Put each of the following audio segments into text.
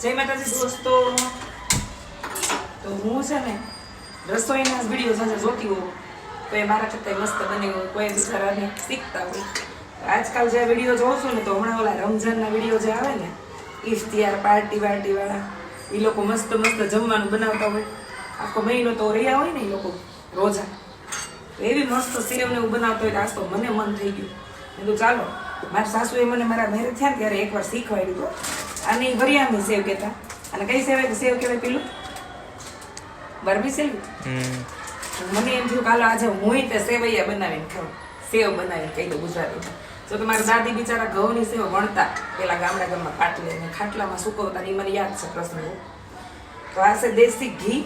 જય માતાજી દોસ્તો, તો હું છે ને રસોઈના વિડીયો સાથે જોતી હોઉં તો એ મારા કરતાં મસ્ત બને હોય, કોઈ બિચારાને શીખતા હોય. આજકાલ જે વિડીયો જોઉં છું ને તો હમણાં ઓલા રમઝાનના વિડીયો જે આવે ને ઇફ્તિયાર પાર્ટી વાળા એ લોકો મસ્ત મસ્ત જમવાનું બનાવતા હોય. આખો મહિનો તો રહ્યા હોય ને એ લોકો રોજા, એવી મસ્ત સેવ ને એવું બનાવતો હોય. આજ તો મને મન થઈ ગયું. કીધું ચાલો, મારા સાસુએ મને મારા મેરેજ થયા ને ત્યારે એકવાર શીખવાડ્યું. આને વરિયાળની સેવ કહેતા. અને કઈ સેવ કહેવાય પેલું? બરબી સેવ. મને એમ થયું કાલે આજે હું તે સેવૈયા બનાવીને ખાઉં, સેવ બનાવીને કહી દઉં ગુજરાતીમાં. જો તમારા દાદી બિચારા ઘઉંની સેવ વણતા પેલા ગામમાં પાટલે ને ખાટલામાં સુકવતા, એ મને યાદ છે પ્રશ્ન. તો આ છે દેશી ઘી,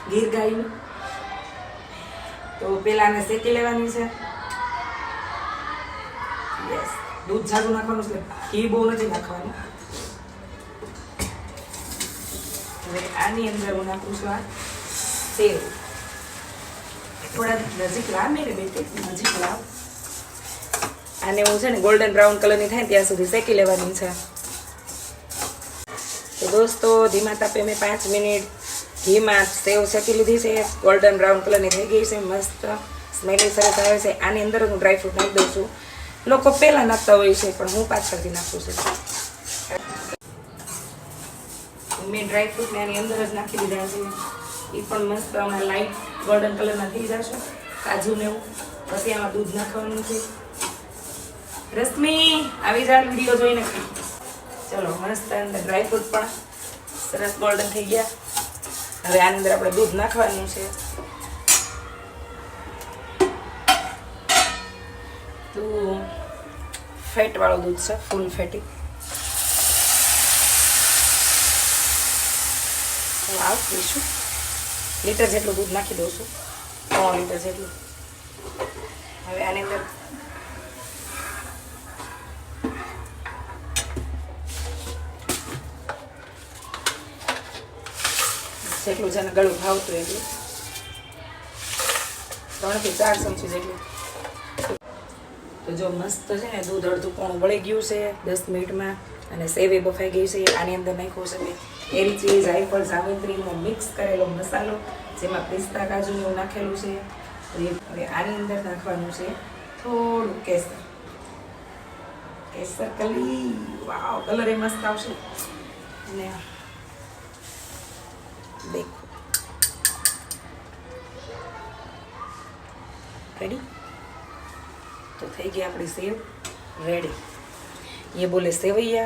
ગીર ગાયનું. તો પેલા આને શેકી લેવાની છે. યસ, દૂધ જાડું નાખવાનું છે, ઘી બહુ નથી નાખવાનું. હવે આની અંદર હું નાખું છું આ સેવ. થોડા નજીક લાવ મેરે બેટી, નજીક લાવ. આને હું છે ને ગોલ્ડન બ્રાઉન કલરની થાય ત્યાં સુધી શેકી લેવાની છે. તો દોસ્તો, ધીમા તાપે મેં 5 મિનિટ ઘીમાં સેવ શેકી લીધી છે. ગોલ્ડન બ્રાઉન કલરની થઈ ગઈ છે, મસ્ત સ્મેલી સરસ આવે છે. આની અંદર હું ડ્રાયફ્રૂટ નાખી દઉં છું. લોકો પહેલાં નાખતા હોય છે પણ હું પાછળથી નાખું છું. મેં ડ્રાયફ્રૂટને આની અંદર જ નાખી દીધા છે. એ પણ મસ્ત આમાં લાઇટ ગોલ્ડન કલરના થઈ જશે, કાજુ ને એવું. પછી આમાં દૂધ નાખવાનું છે. રશ્મિ આવી જાય વિડીયો જોઈને. ચલો, મસ્ત અંદર ડ્રાયફ્રૂટ પણ સરસ ગોલ્ડન થઈ ગયા. હવે આની અંદર આપણે દૂધ નાખવાનું છે. તો ફેટ વાળું દૂધ છે, ફૂલ ફેટી. આવશું લીટર જેટલું દૂધ નાખી દઉં છું, 3 લીટર જેટલું. હવે આની અંદર જેટલું જેને ગળું ભાવતું એટલું 3 થી 4 ચમચી જેટલું. તો જો મસ્ત છે ને દૂધ અડધું પોણું વળી ગયું છે 10 મિનિટમાં, અને સેવે બફાઈ ગઈ છે. આની અંદર નાખ્યું છે મેં એલચી, જાયફળ, જાવિત્રીનો મિક્સ કરેલો મસાલો, જેમાં પિસ્તા કાજુ એવું નાખેલું છે. હવે આની અંદર નાખવાનું છે થોડું કેસર. કેસર કલી, વાવ, કલર એ મસ્ત આવશે. અને દેખો, રેડી. તો થઈ ગઈ આપણી સેવ રેડી. ये बोले सेवैया,